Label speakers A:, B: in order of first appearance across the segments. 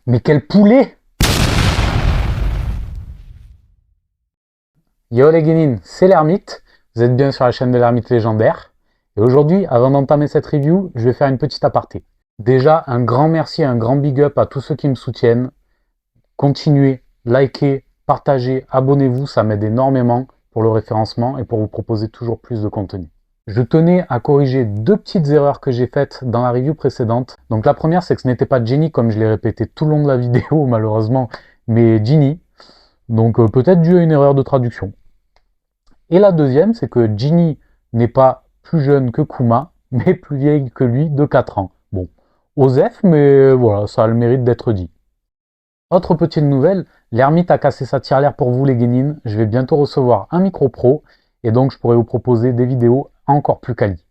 A: Mais quel poulet! Yo les guénines, c'est l'ermite. Vous êtes bien sur la chaîne de l'ermite légendaire. Et aujourd'hui, avant d'entamer cette review, je vais faire une petite aparté. Déjà, un grand merci et un grand big up à tous ceux qui me soutiennent. Continuez, likez, partagez, abonnez-vous, ça m'aide énormément pour le référencement et pour vous proposer toujours plus de contenu. Je tenais à corriger deux petites erreurs que j'ai faites dans la review précédente. Donc la première, c'est que ce n'était pas Jenny, comme je l'ai répété tout le long de la vidéo, malheureusement, mais Ginny. Donc peut-être dû à une erreur de traduction. Et la deuxième, c'est que Ginny n'est pas plus jeune que Kuma, mais plus vieille que lui de 4 ans. Bon, Osef, mais voilà, ça a le mérite d'être dit. Autre petite nouvelle, l'ermite a cassé sa tirelire pour vous les guénines. Je vais bientôt recevoir un micro pro, et donc je pourrai vous proposer des vidéos encore plus quali.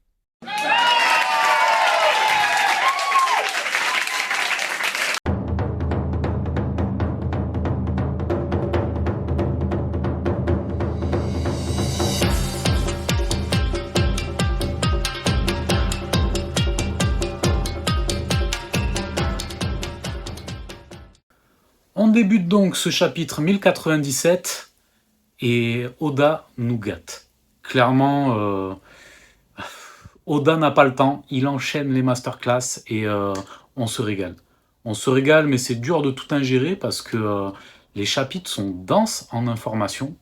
A: On débute donc ce chapitre 1097 et Oda nous gâte. Clairement, Oda n'a pas le temps, il enchaîne les masterclass et on se régale. On se régale, mais c'est dur de tout ingérer parce que les chapitres sont denses en informations.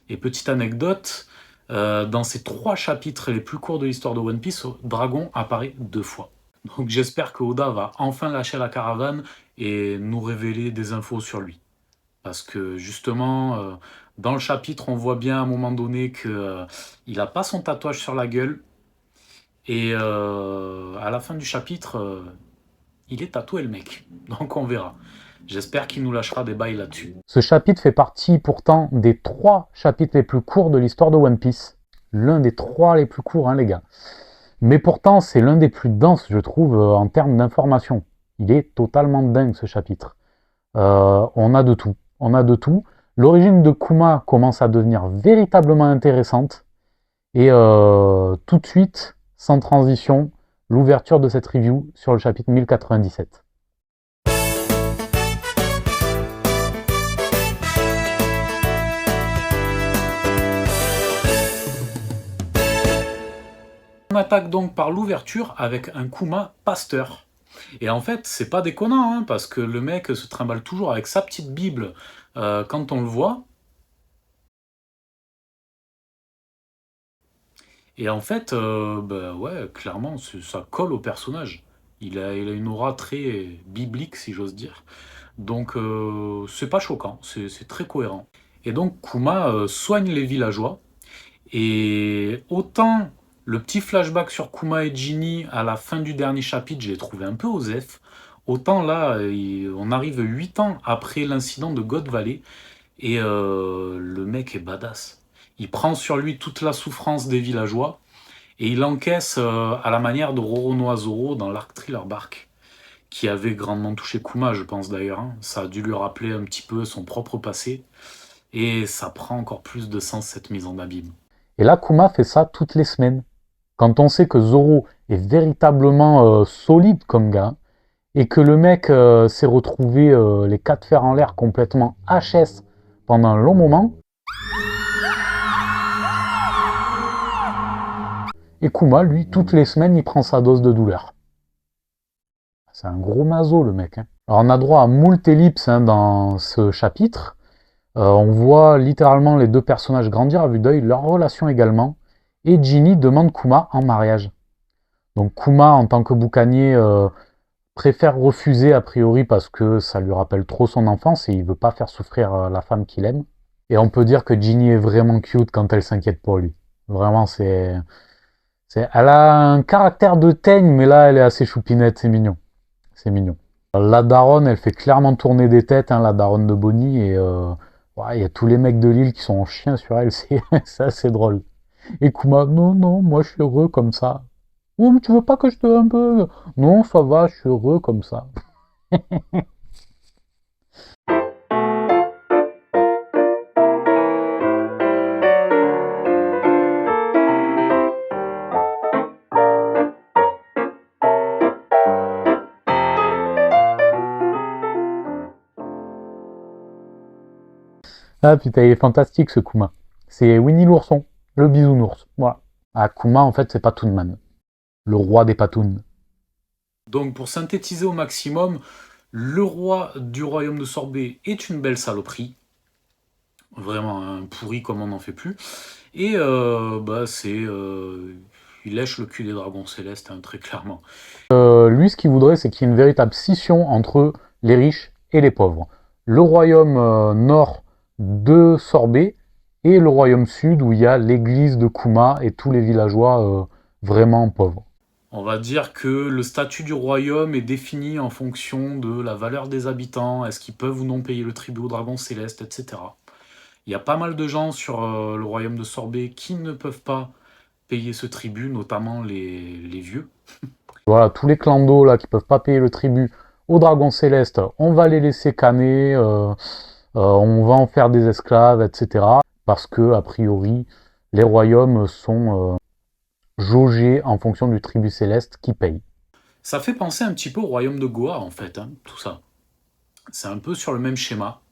A: Et petite anecdote, dans ces 3 chapitres les plus courts de l'histoire de One Piece, Dragon apparaît 2 fois. Donc j'espère que Oda va enfin lâcher la caravane et nous révéler des infos sur lui. Parce que justement, dans le chapitre, on voit bien à un moment donné qu'il n'a pas son tatouage sur la gueule. Et à la fin du chapitre, il est tatoué le mec. Donc on verra. J'espère qu'il nous lâchera des bails là-dessus. Ce chapitre fait partie pourtant des 3 chapitres les plus courts de l'histoire de One Piece. L'un des 3 les plus courts, hein, les gars. Mais pourtant, c'est l'un des plus denses, je trouve, en termes d'information. Il est totalement dingue, ce chapitre. On a de tout. On a de tout. L'origine de Kuma commence à devenir véritablement intéressante. Et tout de suite, sans transition, l'ouverture de cette review sur le chapitre 1097. On attaque donc par l'ouverture avec un Kuma pasteur. Et en fait, c'est pas déconnant, hein, parce que le mec se trimballe toujours avec sa petite Bible quand on le voit. Et en fait, bah ouais, clairement, ça colle au personnage. Il a une aura très biblique, si j'ose dire. Donc, c'est pas choquant, c'est très cohérent. Et donc, Kuma soigne les villageois. Et autant le petit flashback sur Kuma et Ginny à la fin du dernier chapitre, je l'ai trouvé un peu osef. Autant là, on arrive 8 ans après l'incident de God Valley. Et le mec est badass. Il prend sur lui toute la souffrance des villageois. Et il encaisse à la manière de Roronoa Zoro dans l'arc Thriller Bark, qui avait grandement touché Kuma, je pense d'ailleurs, hein. Ça a dû lui rappeler un petit peu son propre passé, et ça prend encore plus de sens cette mise en abîme. Et là, Kuma fait ça toutes les semaines. Quand on sait que Zoro est véritablement solide comme gars, et que le mec s'est retrouvé les 4 fers en l'air complètement HS pendant un long moment, et Kuma, lui, toutes les semaines, il prend sa dose de douleur. C'est un gros maso, le mec. Hein. Alors, on a droit à moult ellipses dans ce chapitre. On voit littéralement les deux personnages grandir à vue d'œil, leur relation également. Et Ginny demande Kuma en mariage. Donc Kuma, en tant que boucanier, préfère refuser a priori parce que ça lui rappelle trop son enfance et il veut pas faire souffrir la femme qu'il aime. Et on peut dire que Ginny est vraiment cute quand elle s'inquiète pour lui. Vraiment, elle a un caractère de teigne, mais là, elle est assez choupinette, c'est mignon. C'est mignon. La daronne, elle fait clairement tourner des têtes, hein, la daronne de Bonnie, et ouais, y a tous les mecs de l'île qui sont en chien sur elle, c'est assez drôle. Et Kuma, non, non, moi je suis heureux comme ça. Oh, mais tu veux pas que je te un peu... Non, ça va, je suis heureux comme ça. Ah putain, il est fantastique ce Kuma. C'est Winnie l'ourson, le bisounours. Voilà. Ah, Kuma, en fait, c'est Patounman, le roi des patounes. Donc, pour synthétiser au maximum, le roi du royaume de Sorbet est une belle saloperie. Vraiment un pourri comme on n'en fait plus. Et il lèche le cul des dragons célestes, hein, très clairement. Lui, ce qu'il voudrait, c'est qu'il y ait une véritable scission entre les riches et les pauvres. Le royaume nord de Sorbet et le royaume sud où il y a l'église de Kuma et tous les villageois vraiment pauvres. On va dire que le statut du royaume est défini en fonction de la valeur des habitants, est-ce qu'ils peuvent ou non payer le tribut aux dragons célestes, etc. Il y a pas mal de gens sur le royaume de Sorbet qui ne peuvent pas payer ce tribut, notamment les vieux. Voilà, tous les clans d'eau là qui peuvent pas payer le tribut aux dragons célestes, on va les laisser canner, on va en faire des esclaves, etc. Parce que, a priori, les royaumes sont jaugés en fonction du tribut céleste qui paye. Ça fait penser un petit peu au royaume de Goa, en fait, hein, tout ça. C'est un peu sur le même schéma.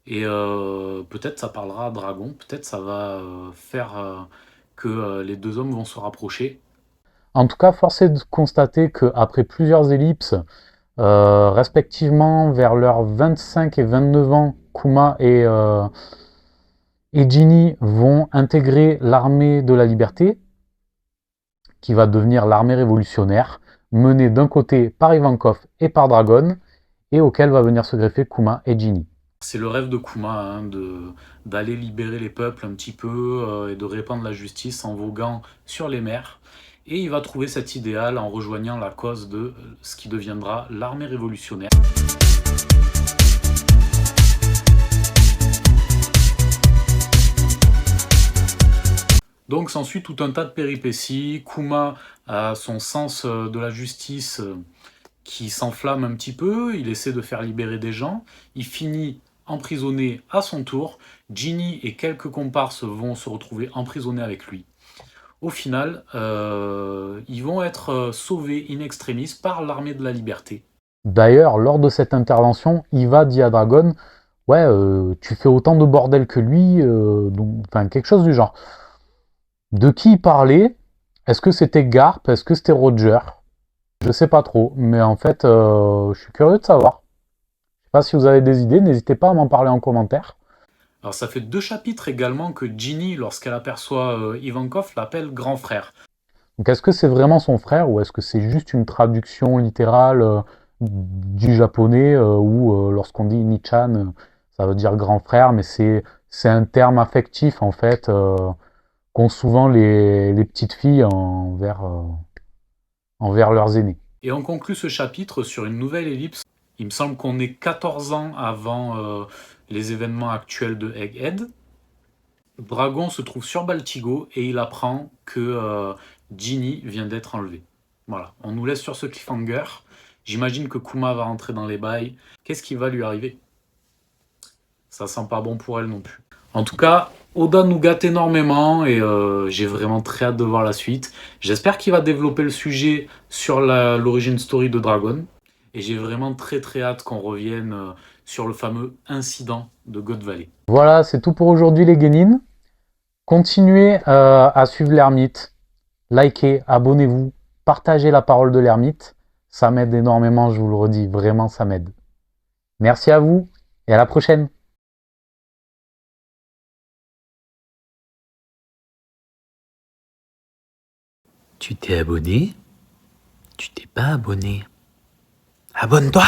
A: Et peut-être ça parlera à Dragon, peut-être ça va faire que les deux hommes vont se rapprocher. En tout cas, force est de constater qu'après plusieurs ellipses, respectivement vers leurs 25 et 29 ans, Kuma et Ginny vont intégrer l'armée de la liberté, qui va devenir l'armée révolutionnaire, menée d'un côté par Ivankov et par Dragon, et auquel va venir se greffer Kuma et Ginny. C'est le rêve de Kuma, hein, d'aller libérer les peuples un petit peu et de répandre la justice en voguant sur les mers. Et il va trouver cet idéal en rejoignant la cause de ce qui deviendra l'armée révolutionnaire. Donc s'ensuit tout un tas de péripéties. Kuma a son sens de la justice qui s'enflamme un petit peu, il essaie de faire libérer des gens, il finit emprisonné à son tour, Ginny et quelques comparses vont se retrouver emprisonnés avec lui. Au final, ils vont être sauvés in extremis par l'armée de la liberté. D'ailleurs, lors de cette intervention, Iva dit à Dragon, ouais, tu fais autant de bordel que lui, enfin quelque chose du genre. De qui il parlait? Est-ce que c'était Garp? Est-ce que c'était Roger? Je sais pas trop, mais en fait, je suis curieux de savoir. Je sais pas si vous avez des idées, n'hésitez pas à m'en parler en commentaire. Alors ça fait 2 chapitres également que Ginny, lorsqu'elle aperçoit Ivankov, l'appelle grand frère. Donc est-ce que c'est vraiment son frère ou est-ce que c'est juste une traduction littérale du japonais où lorsqu'on dit Nichan, ça veut dire grand frère, mais c'est un terme affectif en fait qu'ont souvent les petites filles envers leurs aînés. Et on conclut ce chapitre sur une nouvelle ellipse. Il me semble qu'on est 14 ans avant les événements actuels de Egghead. Dragon se trouve sur Baltigo et il apprend que Ginny vient d'être enlevée. Voilà, on nous laisse sur ce cliffhanger. J'imagine que Kuma va rentrer dans les bails. Qu'est-ce qui va lui arriver? Ça sent pas bon pour elle non plus. En tout cas, Oda nous gâte énormément et j'ai vraiment très hâte de voir la suite. J'espère qu'il va développer le sujet sur l'origin story de Dragon. Et j'ai vraiment très très hâte qu'on revienne sur le fameux incident de God Valley. Voilà, c'est tout pour aujourd'hui les Genin. Continuez à suivre l'ermite. Likez, abonnez-vous, partagez la parole de l'ermite. Ça m'aide énormément, je vous le redis, vraiment ça m'aide. Merci à vous et à la prochaine.
B: Tu t'es abonné? Tu t'es pas abonné? Abonne-toi!